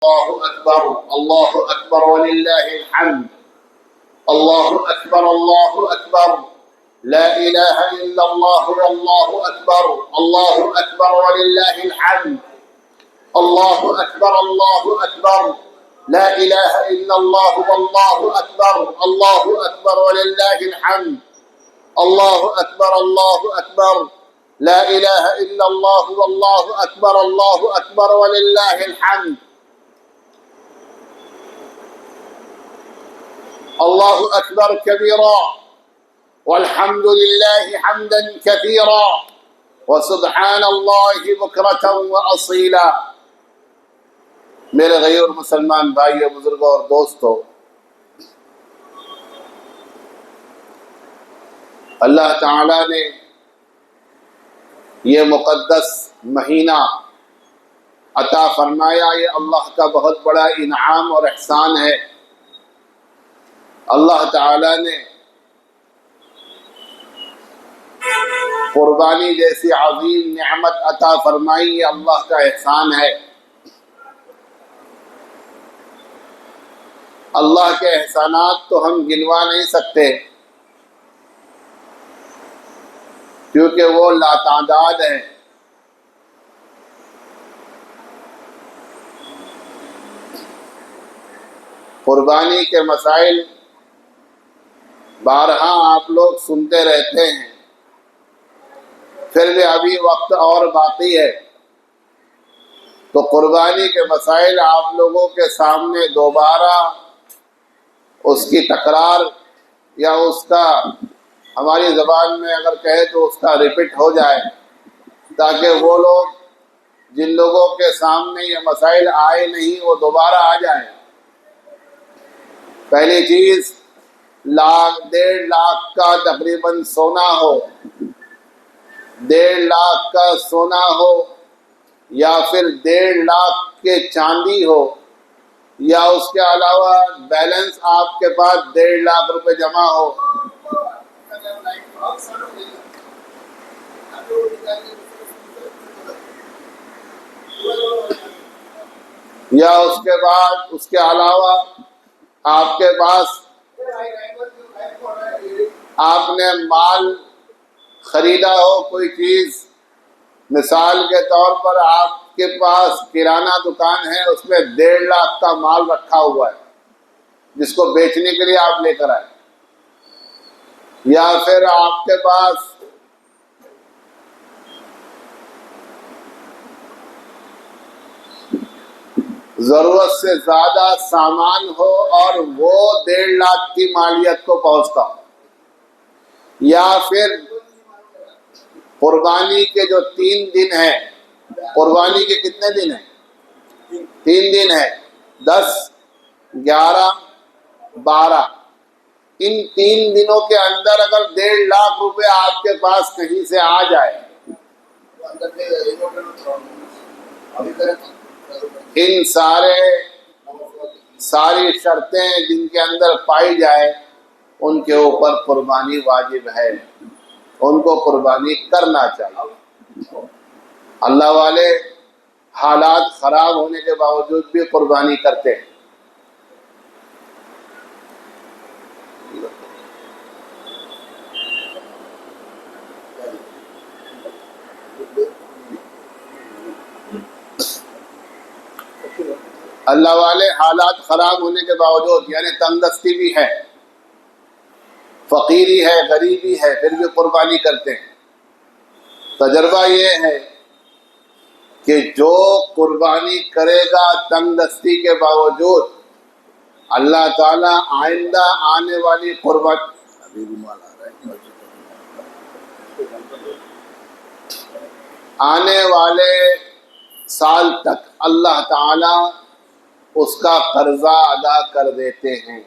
الله أكبر الله أكبر ولله الحمد الله أكبر الله أكبر لا إله إلا الله والله أكبر الله أكبر ولله الحمد الله أكبر الله أكبر لا إله إلا الله والله أكبر الله أكبر ولله الحمد الله أكبر الله أكبر لا إله إلا الله والله أكبر الله أكبر ولله الحمد الله أكبر كبيرا والحمد لله حمدا كثيرا وسبحان الله بكرة وأصيلا۔ میرے غیر مسلمان بھائیوں، بزرگوں اور دوستوں، اللہ تعالی نے یہ مقدس مہینہ عطا فرمایا، یہ اللہ کا بہت بڑا انعام اور احسان ہے۔ اللہ تعالی نے قربانی جیسی عظیم نعمت عطا فرمائی، یہ اللہ کا احسان ہے۔ اللہ کے احسانات تو ہم گنوا نہیں سکتے، کیونکہ وہ لاتعداد ہیں۔ قربانی کے مسائل بارہا آپ لوگ سنتے رہتے ہیں، پھر بھی ابھی وقت اور باقی ہے، تو قربانی کے مسائل آپ لوگوں کے سامنے دوبارہ اس کی تکرار یا اس کا ہماری زبان میں اگر کہے تو اس کا ریپیٹ ہو جائے، تاکہ وہ لوگ جن لوگوں کے سامنے یہ مسائل آئے نہیں وہ دوبارہ آ جائیں۔ پہلی چیز، 1.5 لاکھ کا تقریباً سونا ہو، 1.5 لاکھ کا سونا ہو یا پھر 1.5 لاکھ کے چاندی ہو، یا اس کے علاوہ بیلنس آپ کے پاس 1.5 لاکھ روپے جمع ہو، یا اس کے بعد اس کے علاوہ آپ کے پاس آپ نے مال خریدا ہو، کوئی چیز، مثال کے طور پر آپ کے پاس کرانہ دکان ہے، اس میں 1.5 لاکھ کا مال رکھا ہوا ہے جس کو بیچنے کے لیے آپ لے کر آئے، یا پھر آپ کے پاس ضرورت سے زیادہ سامان ہو اور وہ 1.5 لاکھ کی مالیت کو پہنچتا ہو، یا پھر قربانی کے جو 3 دن ہیں، قربانی کے کتنے دن ہیں؟ 3 دن ہیں، 10 11 12۔ ان 3 دنوں کے اندر اگر 1.5 لاکھ روپے آپ کے پاس کہیں سے آ جائے، ان ساری شرطیں جن کے اندر پائی جائے، ان کے اوپر قربانی واجب ہے، ان کو قربانی کرنا چاہیے۔ اللہ والے حالات خراب ہونے کے باوجود بھی قربانی کرتے ہیں۔ اللہ والے حالات خراب ہونے کے باوجود، یعنی تنگ دستی بھی ہے، فقیری ہے، غریبی ہے، پھر بھی قربانی کرتے ہیں۔ تجربہ یہ ہے کہ جو قربانی کرے گا تنگ دستی کے باوجود، اللہ تعالیٰ آئندہ آنے والی آنے والے سال تک اللہ تعالیٰ اس کا قرضہ ادا کر دیتے ہیں۔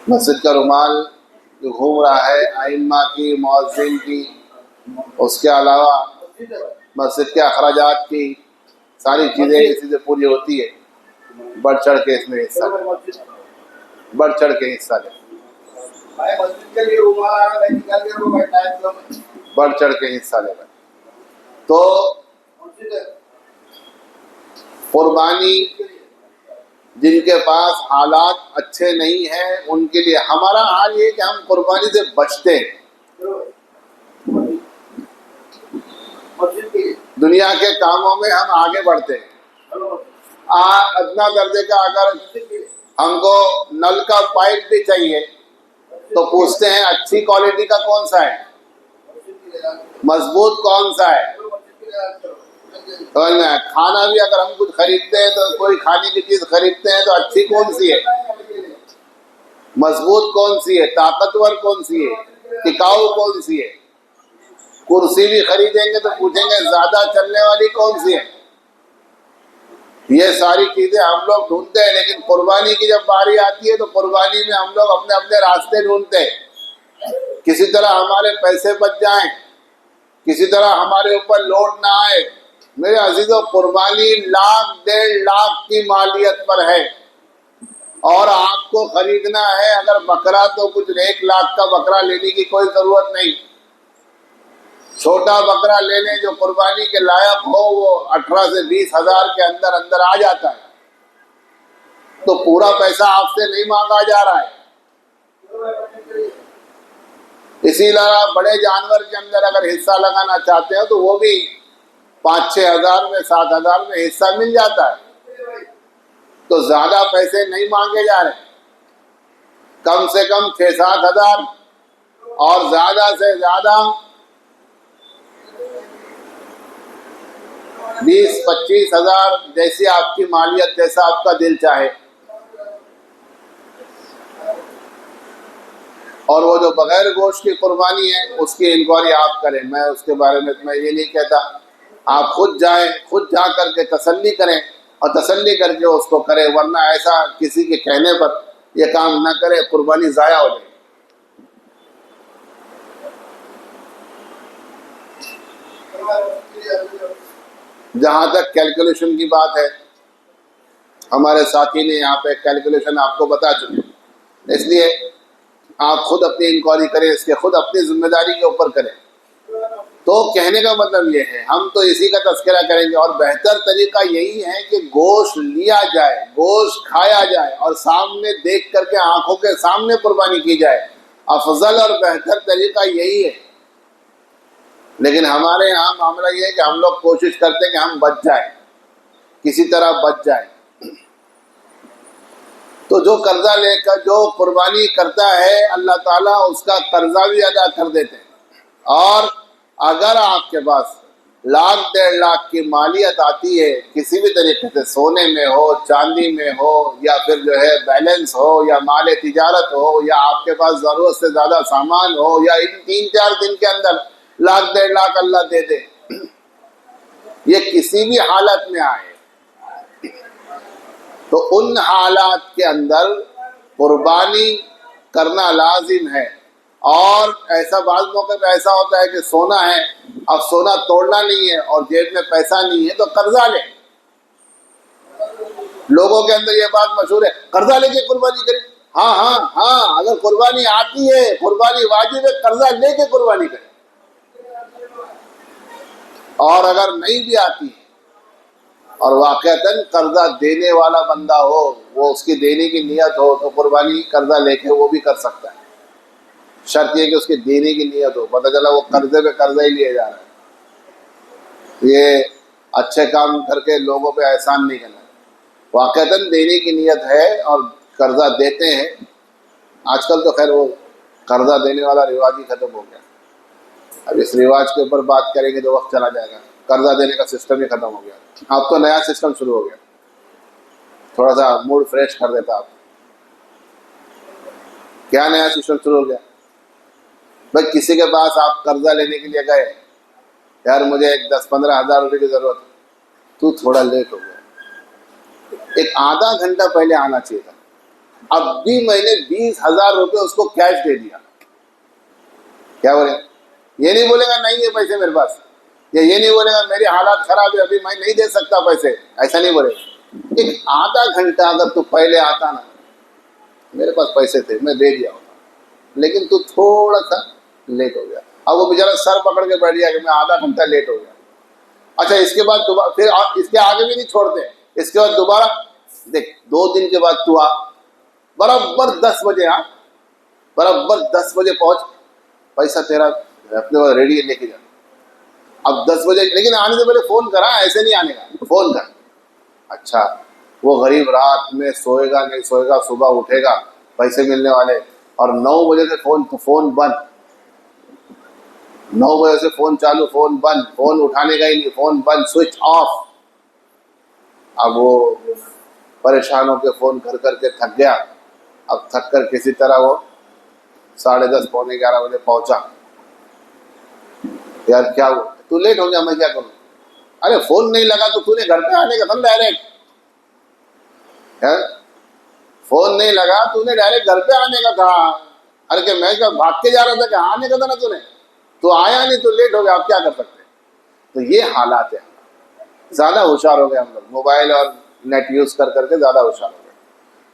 مسجد کا رومال جو گھوم رہا ہے، ائمہ کی، مؤذن کی، اس کے علاوہ مسجد کے اخراجات کی ساری چیزیں اسی سے پوری ہوتی ہے۔ بڑھ چڑھ کے اس میں حصہ لیں، بڑھ چڑھ کے حصہ لیں، بڑھ چڑھ کے حصہ لے گا۔ تو قربانی جن کے پاس حالات اچھے نہیں ہیں ان کے لیے، ہمارا حال یہ کہ ہم قربانی سے بچتے ہیں، دنیا کے کاموں میں ہم آگے بڑھتے ہیں۔ ادنا درجے کا اگر ہم کو نل کا پائپ بھی چاہیے تو پوچھتے ہیں اچھی کوالٹی کا کون سا ہے، مضبوط کون سا ہے۔ کھانا بھی اگر ہم کچھ خریدتے ہیں تو کوئی کھانے کی چیز خریدتے ہیں تو اچھی کون سی ہے، مضبوط کون سی ہے، طاقتور کون سی ہے، ٹکاؤ کون سی ہے۔ کرسی بھی خریدیں گے تو پوچھیں گے زیادہ چلنے والی کون سی ہے۔ یہ ساری چیزیں ہم لوگ ڈھونڈتے ہیں، لیکن قربانی کی جب باری آتی ہے تو قربانی میں ہم لوگ اپنے اپنے راستے ڈھونڈتے ہیں، کسی طرح ہمارے پیسے بچ جائیں، کسی طرح ہمارے اوپر لوڈ نہ آئے۔ میرے عزیزوں، قربانی 1,00,000 کی مالیت پر ہے، اور آپ کو خریدنا ہے اگر بکرا تو کچھ 1,00,000 کا بکرا لینے کی کوئی ضرورت نہیں، چھوٹا بکرا لے لیں جو قربانی کے لائق ہو، وہ 18 سے 20 ہزار کے اندر اندر آ جاتا ہے، تو پورا پیسہ آپ سے نہیں مانگا جا رہا ہے۔ اسی طرح بڑے جانور کے اندر اگر حصہ لگانا چاہتے ہیں تو وہ بھی 5-6 ہزار میں 7 ہزار میں حصہ مل جاتا ہے، تو زیادہ پیسے نہیں مانگے جا رہے، کم سے کم 6-7 ہزار اور زیادہ سے زیادہ 20-25 ہزار، جیسی آپ کی مالیت، جیسا آپ کا دل چاہے۔ اور وہ جو بغیر گوشت کی قربانی ہے اس کی انکوائری آپ کریں، میں اس کے بارے میں یہ نہیں کہتا، آپ خود جائیں، خود جا کر کے تسلی کریں اور تسلی کر کے اس کو کریں، ورنہ ایسا کسی کے کہنے پر یہ کام نہ کریں، قربانی ضائع ہو جائے۔ جہاں تک کیلکولیشن کی بات ہے، ہمارے ساتھی نے یہاں پہ کیلکولیشن آپ کو بتا چکے، اس لیے آپ خود اپنی انکوائری کریں، اس کے خود اپنی ذمہ داری کے اوپر کریں۔ تو کہنے کا مطلب یہ ہے، ہم تو اسی کا تذکرہ کریں گے، اور بہتر طریقہ یہی ہے کہ گوشت لیا جائے، گوشت کھایا جائے اور سامنے دیکھ کر کے آنکھوں کے سامنے قربانی کی جائے، افضل اور بہتر طریقہ یہی ہے۔ لیکن ہمارے یہاں معاملہ یہ ہے کہ ہم لوگ کوشش کرتے ہیں کہ ہم بچ جائیں، کسی طرح بچ جائیں۔ تو جو قرضہ لے کر جو قربانی کرتا ہے اللہ تعالیٰ اس کا قرضہ بھی ادا کر دیتے ہیں۔ اور اگر آپ کے پاس 1,00,000-1,50,000 کی مالیت آتی ہے کسی بھی طریقے سے، سونے میں ہو، چاندی میں ہو، یا پھر جو ہے بیلنس ہو، یا مال تجارت ہو، یا آپ کے پاس ضرورت سے زیادہ سامان ہو، یا ان 3-4 دن کے اندر 1,00,000-1,50,000 اللہ دے دے، یہ کسی بھی حالت میں آئے تو ان حالات کے اندر قربانی کرنا لازم ہے۔ اور ایسا بعض موقع پہ ایسا ہوتا ہے کہ سونا ہے، اب سونا توڑنا نہیں ہے اور جیب میں پیسہ نہیں ہے تو قرضہ لے۔ لوگوں کے اندر یہ بات مشہور ہے، قرضہ لے کے قربانی کریں۔ ہاں ہاں ہاں، اگر قربانی آتی ہے، قربانی واجب ہے، قرضہ لے کے قربانی کریں۔ اور اگر نہیں بھی آتی اور واقعتاً قرضہ دینے والا بندہ ہو، وہ اس کی دینے کی نیت ہو، تو قربانی قرضہ لے کے وہ بھی کر سکتا ہے، شرط یہ کہ اس کی دینے کی نیت ہو، پتہ چلا وہ قرضے پہ قرضہ ہی لیے جا رہا ہے۔ یہ اچھے کام کر کے لوگوں پہ احسان نہیں کرنا، واقعتاً دینے کی نیت ہے اور قرضہ دیتے ہیں۔ آج کل تو خیر وہ قرضہ دینے والا رواج ہی ختم ہو گیا، اب اس رواج کے اوپر بات کریں گے تو وقت چلا جائے گا، قرضہ دینے کا سسٹم ہی ختم ہو گیا، اب تو نیا سسٹم شروع ہو گیا، تھوڑا سا موڈ فریش کر دیتا آپ۔ کیا نیا سسٹم شروع ہو گیا؟ بھائی کسی کے پاس آپ قرضہ لینے کے لیے گئے، یار مجھے 10-15 ہزار روپے کی ضرورت ہے، تو تھوڑا لیٹ ہو گیا، ایک آدھا گھنٹہ پہلے آنا چاہیے تھا، اب بھی میں نے 20,000 روپے اس کو کیش دے دیا۔ کیا بولے؟ یہ نہیں بولے گا نہیں ہے پیسے میرے پاس، یا یہ نہیں بولے گا میری حالات خراب ہے ابھی میں نہیں دے سکتا پیسے، ایسا نہیں بولے گا۔ ایک آدھا گھنٹہ اگر تو پہلے آتا نا، میرے پاس پیسے تھے میں دے دیا ہوتا، لیکن تو تھوڑا سا لیٹ ہو گیا۔ اب وہ بیچارہ سر پکڑ کے بیٹھ گیا کہ میں آدھا گھنٹہ لیٹ ہو گیا۔ اچھا اس کے بعد پھر اس کے آگے بھی نہیں چھوڑتے، اس کے بعد دوبارہ دیکھ 2 دن کے بعد تو آ، برابر 10 بجے آ، برابر 10 بجے پہنچ، پیسہ تیرا اپنے پاس ریڈی لے کے جا. اب 10 بجے، لیکن آنے سے پہلے فون کرا، ایسے نہیں آنے کا، فون کر. اچھا وہ غریب رات میں سوئے گا نہیں سوئے گا، صبح اٹھے گا پیسے ملنے والے، اور 9 بجے سے فون بند، 9 بجے سے فون چالو، فون بند، فون اٹھانے کا ہی نہیں، فون بند، سوئچ آف. اب وہ پریشان ہو کے فون کر کے تھک گیا. اب تھک کر کسی طرح وہ 10:30 پونے 11 بجے پہنچا. یار کیا ہوا؟ تو لیٹ ہو گیا، میں کیا کروں؟ ارے فون نہیں لگا تو نے گھر پہ آنے کا تھا ڈائریکٹ. فون نہیں لگا تو نے ڈائریکٹ گھر پہ آنے کا تھا. ارے کہ میں کیا بھاگ کے جا رہا تھا کہ آنے کا تھا نا تو آیا نہیں تو لیٹ ہو گیا، آپ کیا کر سکتے ہیں؟ تو یہ حالات ہے. زیادہ ہوشیار ہو گئے ہم لوگ، موبائل اور نیٹ یوز کر کے زیادہ ہوشیار ہو گئے.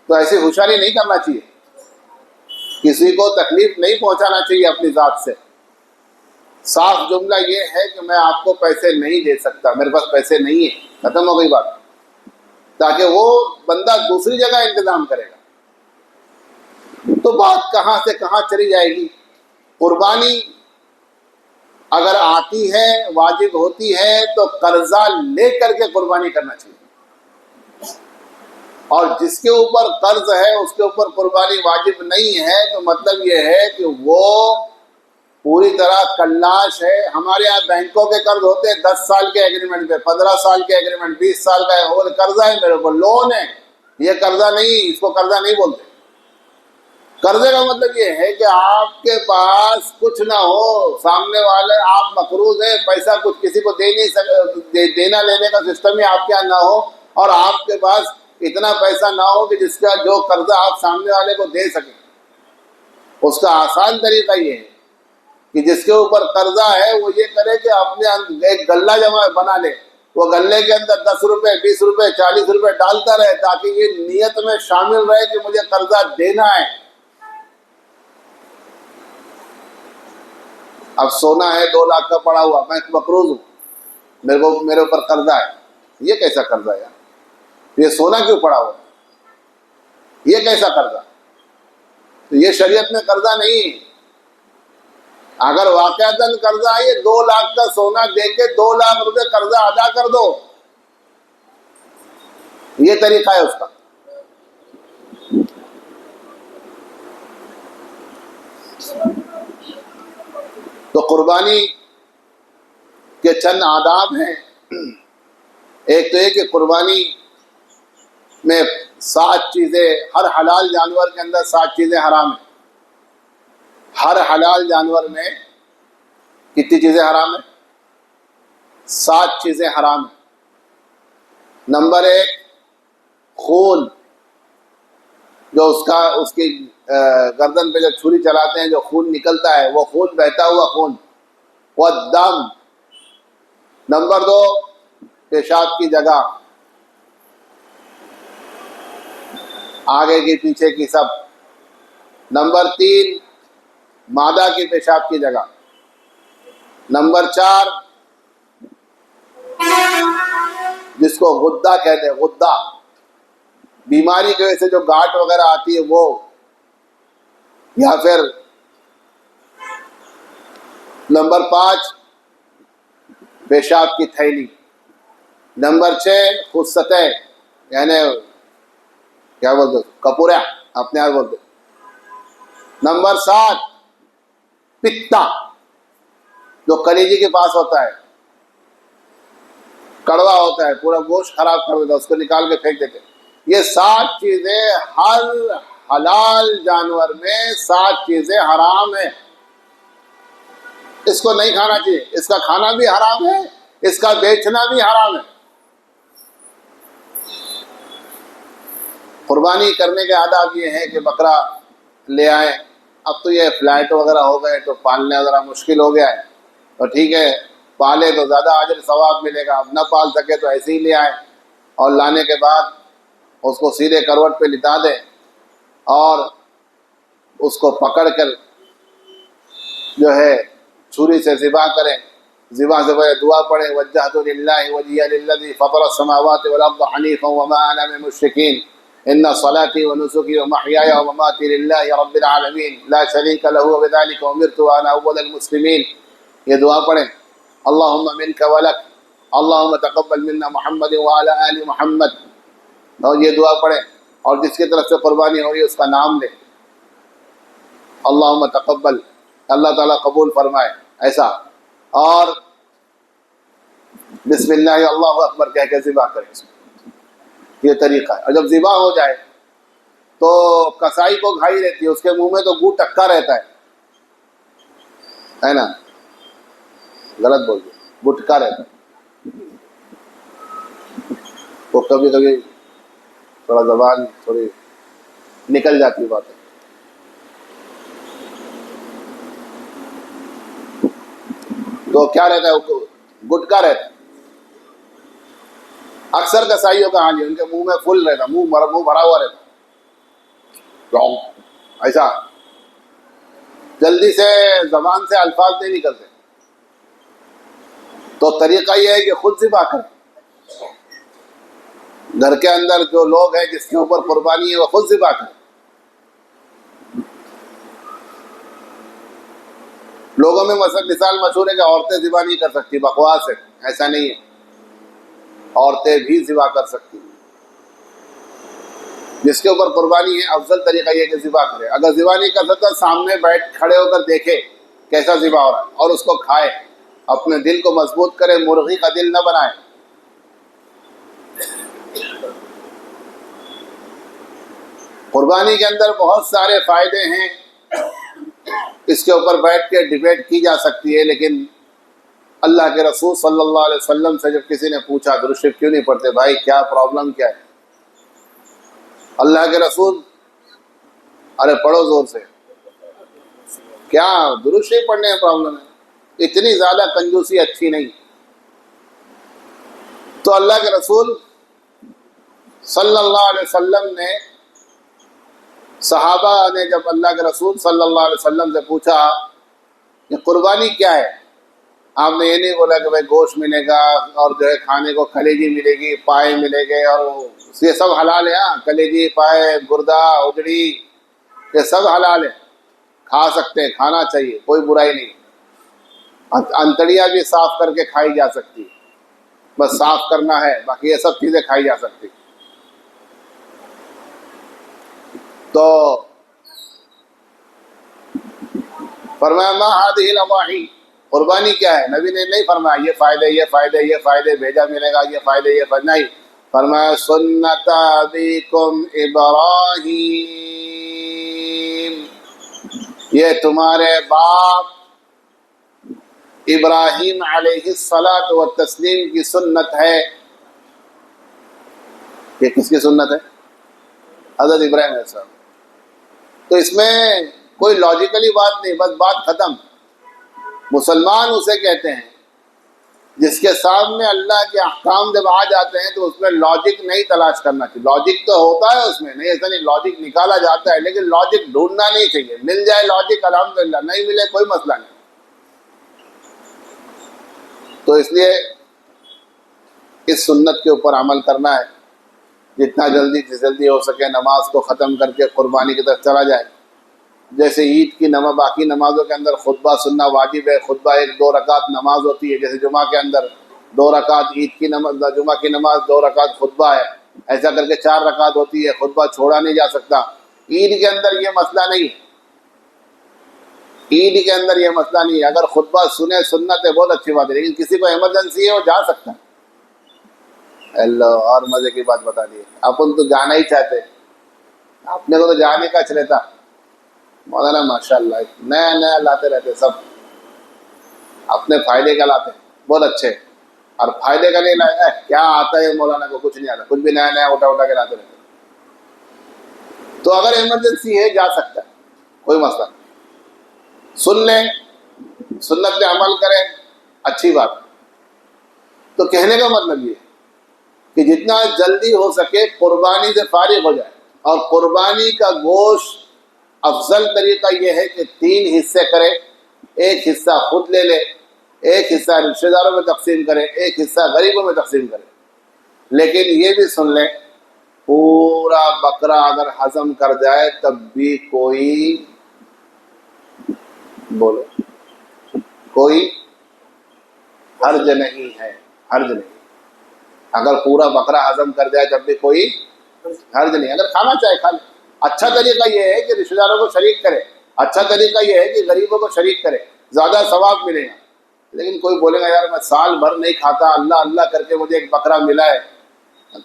تو ایسی ہوشیاری نہیں کرنا چاہیے، کسی کو تکلیف نہیں پہنچانا چاہیے اپنی ذات سے. صاف جملہ یہ ہے کہ میں آپ کو پیسے نہیں دے سکتا، میرے پاس پیسے نہیں ہیں، ختم ہو گئی بات. تاکہ وہ بندہ دوسری جگہ انتظام کرے گا. تو بات کہاں سے کہاں چلی جائے گی. قربانی اگر آتی ہے، واجب ہوتی ہے، تو قرضہ لے کر کے قربانی کرنا چاہیے. اور جس کے اوپر قرض ہے اس کے اوپر قربانی واجب نہیں ہے، تو مطلب یہ ہے کہ وہ پوری طرح کلاش ہے. ہمارے یہاں بینکوں کے قرض ہوتے ہیں 10 سال کے ایگریمنٹ پہ، 15 سال کے ایگریمنٹ، 20 سال کا ہے، وہ قرضہ ہے میرے اوپر، لون ہے. یہ قرضہ نہیں، اس کو قرضہ نہیں بولتے. قرضے کا مطلب یہ ہے کہ آپ کے پاس کچھ نہ ہو، سامنے والے آپ مقروض ہیں، پیسہ کچھ کسی کو دے نہیں سکتے، دینا لینے کا سسٹم ہی آپ کے یہاں نہ ہو، اور آپ کے پاس اتنا پیسہ نہ ہو کہ جس کا جو قرضہ آپ سامنے والے کو دے سکیں. اس کا آسان طریقہ یہ ہے کہ جس کے اوپر قرضہ ہے وہ یہ کرے کہ اپنے ایک غلہ جمع بنا لے، وہ غلے کے اندر 10 روپے 20 روپے 40 روپے ڈالتا رہے، تاکہ یہ نیت میں شامل رہے کہ مجھے قرضہ دینا ہے. اب سونا ہے 2 لاکھ کا پڑا ہوا، میں مقروض ہوں، میرے اوپر قرضہ ہے. یہ کیسا قرضہ ہے یار؟ یہ سونا کیوں پڑا ہوا ہے؟ یہ کیسا قرضہ؟ تو یہ شریعت میں قرضہ نہیں. اگر واقعتاً قرضہ ہے، یہ 2 لاکھ کا سونا دے کے 2 لاکھ روپے قرضہ ادا کر دو، یہ طریقہ ہے اس کا. تو قربانی کے چند آداب ہیں. ایک تو یہ کہ قربانی میں 7 چیزیں، ہر حلال جانور کے اندر 7 چیزیں حرام ہیں. ہر حلال جانور میں کتنی چیزیں حرام ہیں؟ 7 چیزیں حرام ہیں. نمبر 1 خون، جو اس کی گردن پہ جو چھری چلاتے ہیں جو خون نکلتا ہے، وہ خون، بہتا ہوا خون. والدم. نمبر 2 پیشاب کی جگہ، آگے کی پیچھے کی سب. نمبر 3 مادہ کی پیشاب کی جگہ. نمبر 4 جس کو غدہ کہتے ہیں، غدہ، بیماری کی وجہ سے جو گاٹھ وغیرہ آتی ہے وہ، یا پھر نمبر 5 پیشاب کی تھیلی. نمبر 6 خصتیں، یعنی کیا بولتے، کپورا، اپنے آپ بولتے. نمبر 7 پتا، جو کلیجی کے پاس ہوتا ہے، کڑوا ہوتا ہے، پورا گوشت خراب کر دیتا ہے، اس کو نکال کے پھینک دیتے. یہ 7 چیزیں ہر حلال جانور میں 7 چیزیں حرام ہیں. اس کو نہیں کھانا چاہیے. اس کا کھانا بھی حرام ہے، اس کا بیچنا بھی حرام ہے. قربانی کرنے کے آداب یہ ہیں کہ بکرا لے آئیں. اب تو یہ فلائٹ وغیرہ ہو گئے تو پالنا ذرا مشکل ہو گیا ہے، تو ٹھیک ہے پالے تو زیادہ اجر ثواب ملے گا. اب نہ پال سکے تو ایسے ہی لے آئیں، اور لانے کے بعد اس کو سیدھے کروٹ پہ لٹا دیں، اور اس کو پکڑ کر جو ہے چھری سے ذبح کریں. زبان سے پہلے دعا پڑھیں، وجہت للہ وجہی للذی فطر السماوات والارض حنیفا وما انا من المشرکین ان صلاتی ونسکی ومحیای ومماتی للہ رب العالمین لا شریک لہ وبذلک امرت وانا اول المسلمین. یہ دعا پڑھیں. اللہم منک ولک اللہم تقبل منا محمد وعلی آل محمد. اور یہ دعا پڑھیں، اور جس کی طرف سے قربانی ہو رہی ہے اس کا نام لیں. اللہم تقبل، اللہ تعالیٰ قبول فرمائے ایسا. اور بسم اللہ اللہ اکبر کہہ کے ذبح کریں. یہ طریقہ ہے. اور جب ذبح ہو جائے تو کسائی کو گھائی رہتی ہے، اس کے منہ میں تو گو ٹکا رہتا ہے نا، غلط بول دیا، گٹکا رہتا ہے. وہ کبھی کبھی تھوڑا زبان تھوڑی نکل جاتی بات ہے. تو کیا رہتا ہے؟ گٹکا رہتا ہے. اکثر کسائیوں کا حال ہے، ان کے منہ میں فل رہتا، منہ بھرا ہوا رہتا ایسا، جلدی سے زبان سے الفاظ نہیں نکلتے. تو طریقہ یہ ہے کہ خود ذبح کریں. گھر کے اندر جو لوگ ہیں جس کے اوپر قربانی ہے وہ خود ذبح کریں. لوگوں میں مثال مشہور ہے کہ عورتیں ذبح نہیں کر سکتی، بکواس ہے. ایسا نہیں ہے، عورتیں بھی ذبح کر سکتی. جس کے اوپر قربانی ہے افضل طریقہ یہ کہ ذبح کرے. اگر ذبح نہیں کر سکتا سامنے بیٹھ کھڑے ہو کر دیکھے کیسا ذبح ہو رہا ہے اور اس کو کھائے. اپنے دل کو مضبوط کرے، مرغی کا دل نہ بنائے. قربانی کے اندر بہت سارے فائدے ہیں، اس کے اوپر بیٹھ کے ڈیبیٹ کی جا سکتی ہے. لیکن اللہ کے رسول صلی اللہ علیہ وسلم سے جب کسی نے پوچھا درود شریف کیوں نہیں پڑھتے بھائی، کیا پرابلم کیا ہے؟ اللہ کے رسول، ارے پڑھو زور سے. کیا درود شریف پڑھنے میں پرابلم ہے؟ اتنی زیادہ کنجوسی اچھی نہیں. تو اللہ کے رسول صلی اللہ علیہ وسلم نے، صحابہ نے جب اللہ کے رسول صلی اللہ علیہ وسلم سے پوچھا کہ قربانی کیا ہے، آپ نے یہ نہیں بولا کہ بھائی گوشت ملے گا اور جو ہے کھانے کو کلیجی ملے گی، پائے ملے گے، اور یہ سب حلال ہے. ہاں، کلیجی، پائے، گردہ، اجڑی، یہ سب حلال ہے، کھا سکتے ہیں، کھانا چاہیے، کوئی برائی نہیں. انتڑیاں بھی صاف کر کے کھائی جا سکتی، بس صاف کرنا ہے، باقی یہ سب چیزیں کھائی جا سکتی. تو فرمایا ما هذه الاضاحی، قربانی کیا ہے؟ نبی نے نہیں فرمایا یہ فائدے یہ فائدے یہ فائدے، بھیجا ملے گا، یہ فائدے یہ فائدے، نہیں. فرمایا سنت ابیکم ابراہیم، یہ تمہارے باپ ابراہیم علیہ الصلاۃ والتسلیم کی سنت ہے. یہ کس کی سنت ہے؟ حضرت ابراہیم علیہ السلام. تو اس میں کوئی لاجیکلی بات نہیں، بس بات ختم. مسلمان اسے کہتے ہیں جس کے سامنے اللہ کے احکام جب آ جاتے ہیں تو اس میں لاجک نہیں تلاش کرنا چاہیے. لاجک تو ہوتا ہے اس میں، نہیں ایسا نہیں، لاجک نکالا جاتا ہے، لیکن لاجک ڈھونڈنا نہیں چاہیے. مل جائے لاجک الحمدللہ، نہیں ملے کوئی مسئلہ نہیں. تو اس لیے اس سنت کے اوپر عمل کرنا ہے. جتنا جلدی ہو سکے نماز کو ختم کر کے قربانی کی طرف چلا جائے. جیسے عید کی نماز، باقی نمازوں کے اندر خطبہ سننا واجب ہے. خطبہ 1-2 رکعت نماز ہوتی ہے، جیسے جمعہ کے اندر 2 رکعت عید کی نماز، جمعہ کی نماز 2 رکعت خطبہ ہے. ایسا کر کے 4 رکعت ہوتی ہے. خطبہ چھوڑا نہیں جا سکتا. عید کے اندر یہ مسئلہ نہیں ہے. عید کے اندر یہ مسئلہ نہیں ہے. اگر خطبہ سنے سنت ہے، بہت اچھی بات ہے، لیکن کسی کو ایمرجنسی ہے وہ جا سکتا ہے. اللہ، اور مزے کی بات بتا دی. اپن تو جانا ہی چاہتے، اپنے کو تو جانے کا چلتا. مولانا ماشاء اللہ نیا نیا لاتے رہتے، سب اپنے فائدے کا لاتے، بہت اچھے. اور فائدے کا نہیں لائے، کیا آتا ہے مولانا کو؟ کچھ نہیں آتا، کچھ بھی نیا نیا اٹھا کے لاتے رہتے. تو اگر ایمرجنسی ہے جا سکتا ہے، کوئی مسئلہ نہیں. سن لیں، سنت پہ عمل کریں، اچھی بات. تو کہنے کا مطلب یہ کہ جتنا جلدی ہو سکے قربانی سے فارغ ہو جائے. اور قربانی کا گوشت افضل طریقہ یہ ہے کہ 3 حصے کرے. ایک حصہ خود لے لے ایک حصہ رشتے داروں میں تقسیم کرے، ایک حصہ غریبوں میں تقسیم کرے. لیکن یہ بھی سن لیں، پورا بکرا اگر ہضم کر جائے تب بھی کوئی بولو کوئی حرج نہیں ہے، حرج نہیں. اگر پورا بکرا ہضم کر جائے تب بھی کوئی حرج نہیں. اگر کھانا چاہے کھا لے. اچھا طریقہ یہ ہے کہ رشتے داروں کو شریک کرے، اچھا طریقہ یہ ہے کہ غریبوں کو شریک کرے، زیادہ ثواب ملے گا. لیکن کوئی بولے گا یار میں سال بھر نہیں کھاتا، اللہ اللہ کر کے مجھے ایک بکرا ملا ہے،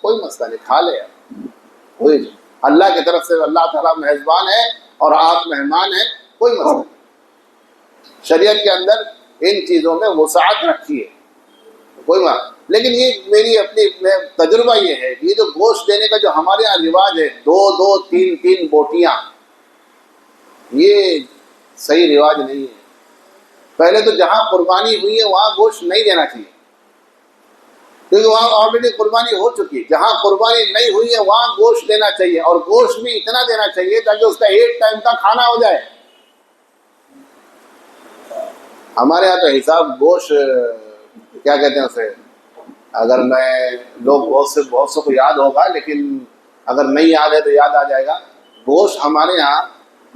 کوئی مسئلہ نہیں، کھا لے یار. کوئی اللہ کی طرف سے اللہ تعالیٰ میزبان ہے اور آپ مہمان ہیں، کوئی مسئلہ نہیں. شریعت کے اندر ان چیزوں میں وسعت رکھی ہے، کوئی بات. لیکن یہ میری اپنی تجربہ یہ ہے کہ یہ جو گوشت دینے کا جو ہمارے یہاں رواج ہے، دو دو تین تین بوٹیاں، یہ صحیح رواج نہیں ہے. پہلے تو جہاں قربانی ہوئی ہے وہاں گوشت نہیں دینا چاہیے، کیونکہ وہاں آلریڈی قربانی ہو چکی. جہاں قربانی نہیں ہوئی ہے وہاں گوشت دینا چاہیے، اور گوشت بھی اتنا دینا چاہیے تاکہ اس کا ایک ٹائم کا کھانا ہو جائے. ہمارے یہاں تو حساب گوشت کیا کہتے ہیں اسے، اگر میں لوگ بہت سے کو یاد ہوگا، لیکن اگر نہیں یاد ہے تو یاد آ جائے گا. گوشت ہمارے یہاں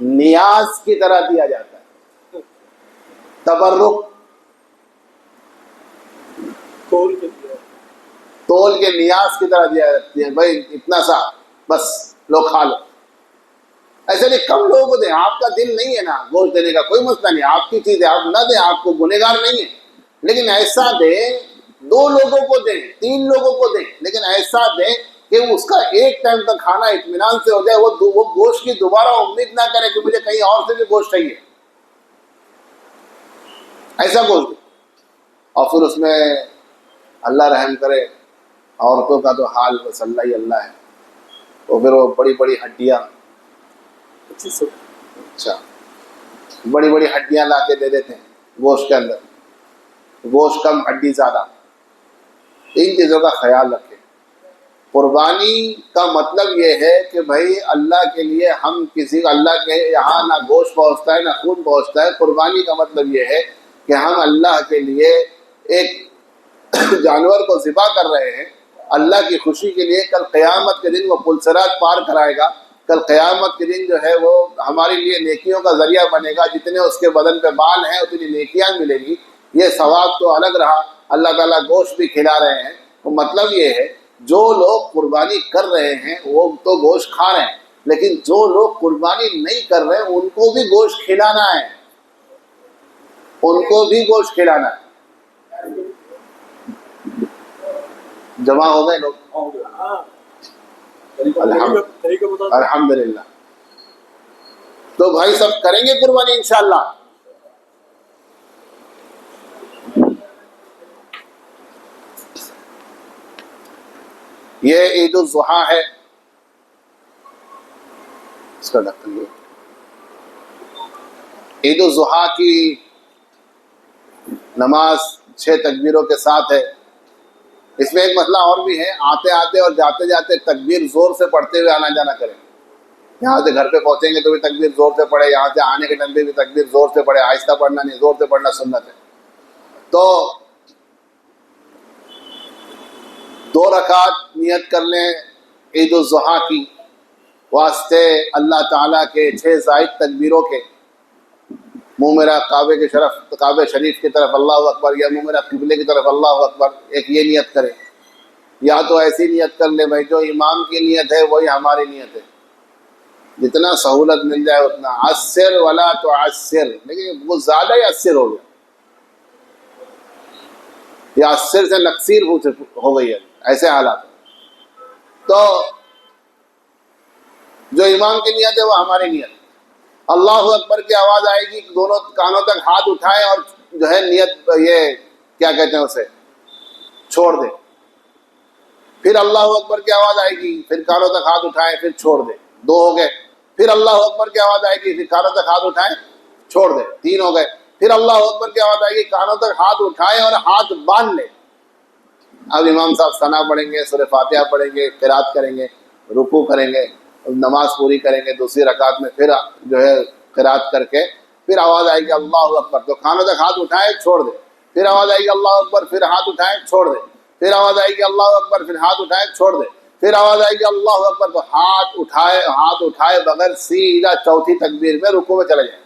نیاز کی طرح دیا جاتا ہے، تبرک، تول کے نیاز کی طرح دیا جاتی ہے. بھائی اتنا سا بس لوگ کھا لو. ایسے نہیں کم لوگوں کو دیں، آپ کا دل نہیں ہے نا گوشت دینے کا، کوئی مسئلہ نہیں، آپ کی چیز ہے، آپ نہ دیں، آپ کو گنہگار نہیں ہے. لیکن ایسا دیں، 2 لوگوں کو دیں، 3 لوگوں کو دیں، لیکن ایسا دیں کہ اس کا ایک ٹائم کا کھانا اطمینان سے ہو جائے. وہ گوشت کی دوبارہ امید نہ کرے کہ مجھے کہیں اور سے بھی گوشت چاہیے. ایسا گوشت دیں. اور پھر اس میں اللہ رحم کرے، عورتوں کا تو حال بس اللہ ہی اللہ ہے. تو پھر وہ بڑی بڑی ہڈیاں، اچھا بڑی بڑی ہڈیاں لا کے دے دیتے ہیں گوشت کے اندر، گوشت کم ہڈی زیادہ. ان چیزوں کا خیال رکھیں. قربانی کا مطلب یہ ہے کہ بھائی اللہ کے لیے ہم کسی اللہ کے یہاں نہ گوشت پہنچتا ہے نہ خون پہنچتا ہے. قربانی کا مطلب یہ ہے کہ ہم اللہ کے لیے ایک جانور کو ذبح کر رہے ہیں اللہ کی خوشی کے لیے. کل قیامت کے دن وہ پلسرات پار کرائے گا. کل قیامت کے دن جو ہے وہ ہمارے لیے نیکیوں کا ذریعہ بنے گا. جتنے اس کے بدن پہ بال ہیں اتنی نیکیاں ملے گی. یہ ثواب تو الگ رہا، اللہ تعالیٰ گوشت بھی کھلا رہے ہیں. تو مطلب یہ ہے جو لوگ قربانی کر رہے ہیں وہ تو گوشت کھا رہے ہیں، لیکن جو لوگ قربانی نہیں کر رہے ان کو بھی گوشت کھلانا ہے، ان کو بھی گوشت کھلانا ہے. جمع ہو گئے لوگ؟ الحمدللہ. تو بھائی سب کریں گے قربانی انشاءاللہ. یہ عید الاضحیٰ ہے، اس کا ڈھکن یہ عید الاضحیٰ کی نماز 6 تکبیروں کے ساتھ ہے. اس میں ایک مسئلہ اور بھی ہے، آتے آتے اور جاتے جاتے تکبیر زور سے پڑھتے ہوئے آنا جانا کریں. یہاں سے گھر پہ پہنچیں گے تو بھی تکبیر زور سے پڑھے، یہاں سے آنے کے ٹائم پہ بھی تکبیر زور سے پڑھے. آہستہ پڑھنا نہیں، زور سے پڑھنا سنت ہے. تو 2 رکعت نیت کر لیں عید الاضحیٰ کی واسطے اللہ تعالیٰ کے 6 زائد تکبیروں کے. منہ میرا کعبے کے کعبے شریف کی طرف اللہ اکبر، یا منہ میرا قبلے کی طرف اللہ اکبر، ایک یہ نیت کریں. یا تو ایسی نیت کر لیں بھائی جو امام کی نیت ہے وہی ہماری نیت ہے، جتنا سہولت مل جائے اتنا. عسر ولا تعسر، لیکن وہ زیادہ ہی عسر ہو گیا، یا عسر سے نقصیر ہو گئی ہے، ایسے حالات. تو جو امام کی نیت ہے وہ ہماری نیت. اللہ اکبر کی آواز آئے گی، دونوں کانوں تک ہاتھ اٹھائیں اور جو ہے نیت یہ کیا کہتے ہیں اسے چھوڑ دیں. پھر اللہ اکبر کی آواز آئے گی، پھر کانوں تک ہاتھ اٹھائیں، پھر چھوڑ دیں. 2 ہو گئے. پھر اللہ اکبر کی آواز آئے گی، پھر کانوں تک ہاتھ اٹھائیں، چھوڑ دیں. 3 ہو گئے. پھر اللہ اکبر کی آواز آئے گی، کانوں تک ہاتھ اٹھائیں اور ہاتھ باندھ لیں. اب امام صاحب ثنا پڑھیں گے، سورہ فاتحہ پڑھیں گے، قرات کریں گے، رکوع کریں گے، نماز پوری کریں گے. دوسری رکعت میں پھر جو ہے قرات کر کے پھر آواز آئے گی اللہ اکبر، تو کانوں تک ہاتھ اٹھائیں، چھوڑ دیں. پھر آواز آئے گی اللہ اکبر، پھر ہاتھ اٹھائیں چھوڑ دیں، پھر آواز آئے گی اللہ اکبر، پھر ہاتھ اٹھائیں چھوڑ دیں، پھر آواز آئے گی اللہ اکبر تو ہاتھ اٹھائے بغیر سیدھا چوتھی تکبیر میں رکوع میں چلے جائیں۔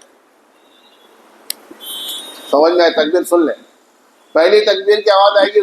سمجھ میں آئے؟ تکبیر سن لیں، پہلی تکبیر کی آواز آئے گی